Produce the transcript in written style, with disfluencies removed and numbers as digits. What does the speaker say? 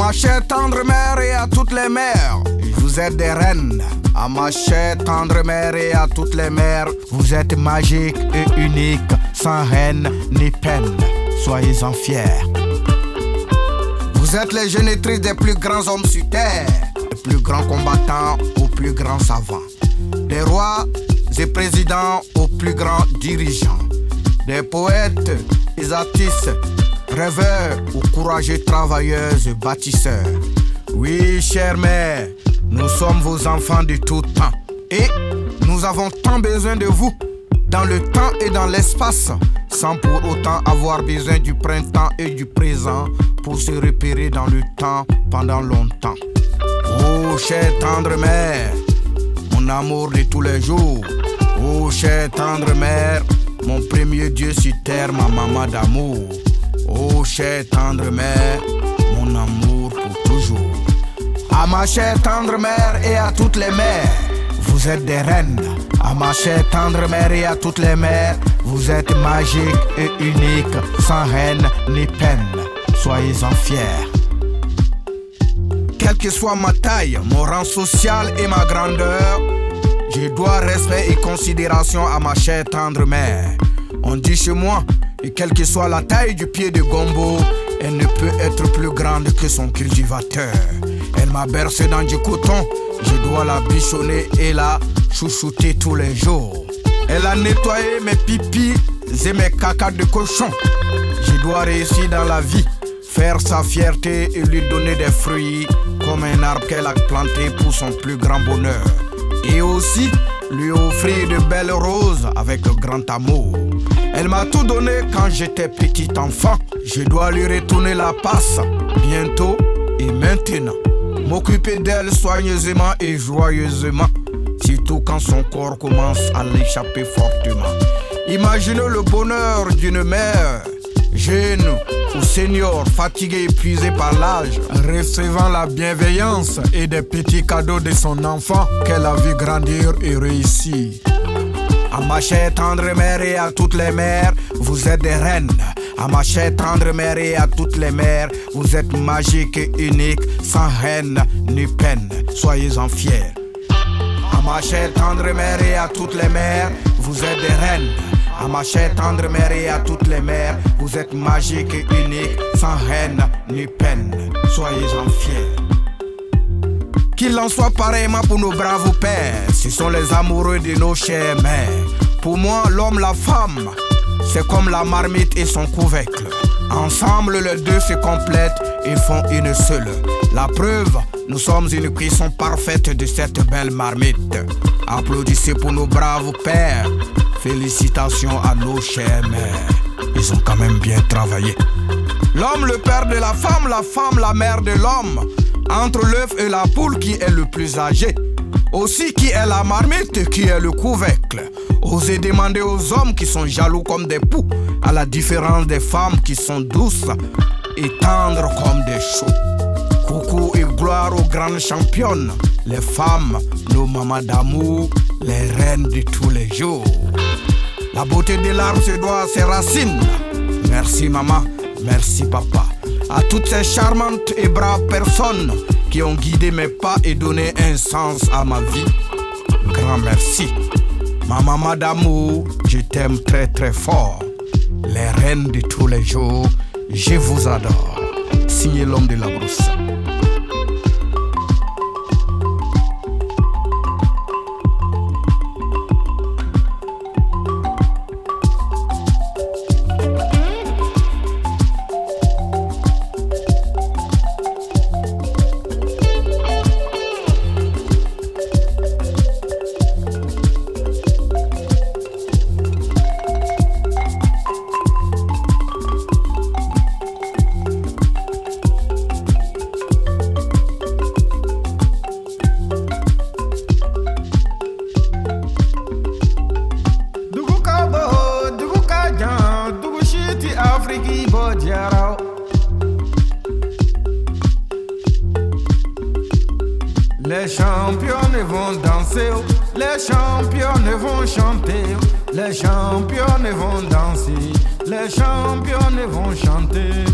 ma chère tendre mère et à toutes les mères, vous êtes des reines. À ma chère tendre mère et à toutes les mères, vous êtes magiques et uniques, sans haine ni peine. Soyez-en fiers. Vous êtes les génitrices des plus grands hommes sur terre, des plus grands combattants aux plus grands savants, des rois et présidents aux plus grands dirigeants, des poètes et artistes, rêveurs aux courageux travailleurs et bâtisseurs. Oui, chère mère, nous sommes vos enfants de tout temps et nous avons tant besoin de vous dans le temps et dans l'espace, sans pour autant avoir besoin du printemps et du présent pour se repérer dans le temps pendant longtemps. Oh, chère tendre mère, mon amour de tous les jours. Oh, chère tendre mère, mon premier Dieu sur terre, ma maman d'amour. Oh, chère tendre mère, mon amour pour toujours. À ma chère tendre mère et à toutes les mères, vous êtes des reines. À ma chère tendre mère et à toutes les mères, vous êtes magiques et uniques, sans haine ni peine. Soyez-en fiers. Quelle que soit ma taille, mon rang social et ma grandeur, je dois respect et considération à ma chère tendre mère. On dit chez moi, et quelle que soit la taille du pied de Gombo, elle ne peut être plus grande que son cultivateur. Elle m'a bercé dans du coton, je dois la bichonner et la chouchouter tous les jours. Elle a nettoyé mes pipis et mes cacas de cochon. Je dois réussir dans la vie, faire sa fierté et lui donner des fruits comme un arbre qu'elle a planté pour son plus grand bonheur. Et aussi lui offrir de belles roses avec grand amour. Elle m'a tout donné quand j'étais petit enfant. Je dois lui retourner la passe bientôt et maintenant. M'occuper d'elle soigneusement et joyeusement, surtout quand son corps commence à l'échapper fortement. Imaginez le bonheur d'une mère, jeune ou senior, fatiguée, épuisée par l'âge, recevant la bienveillance et des petits cadeaux de son enfant qu'elle a vu grandir et réussir. À ma chère tendre mère et à toutes les mères, vous êtes des reines. À ma chère tendre mère et à toutes les mères, vous êtes magiques et uniques, sans haine ni peine. Soyez-en fiers. À ma chère tendre mère et à toutes les mères, vous êtes des reines. À ma chère tendre mère et à toutes les mères, vous êtes magiques et uniques, sans haine ni peine. Soyez-en fiers. Qu'il en soit pareillement pour nos braves pères, ce sont les amoureux de nos chères mères. Pour moi, l'homme, la femme, c'est comme la marmite et son couvercle. Ensemble, les deux se complètent et font une seule. La preuve, nous sommes une cuisson parfaite de cette belle marmite. Applaudissez pour nos braves pères. Félicitations à nos chères mères. Ils ont quand même bien travaillé. L'homme, le père de la femme, la mère de l'homme. Entre l'œuf et la poule, qui est le plus âgé? Aussi, qui est la marmite, qui est le couvercle? Osez demander aux hommes qui sont jaloux comme des poux, à la différence des femmes qui sont douces et tendres comme des choux. Coucou et gloire aux grandes championnes, les femmes, nos mamans d'amour, les reines de tous les jours. La beauté de l'arbre se doit à ses racines. Merci maman, merci papa. À toutes ces charmantes et braves personnes qui ont guidé mes pas et donné un sens à ma vie, grand merci. Ma maman d'amour, je t'aime très très fort. Les reines de tous les jours, je vous adore. Signé l'homme de la brousse. Les championnes vont danser, les championnes vont chanter, les championnes vont danser, les championnes vont chanter.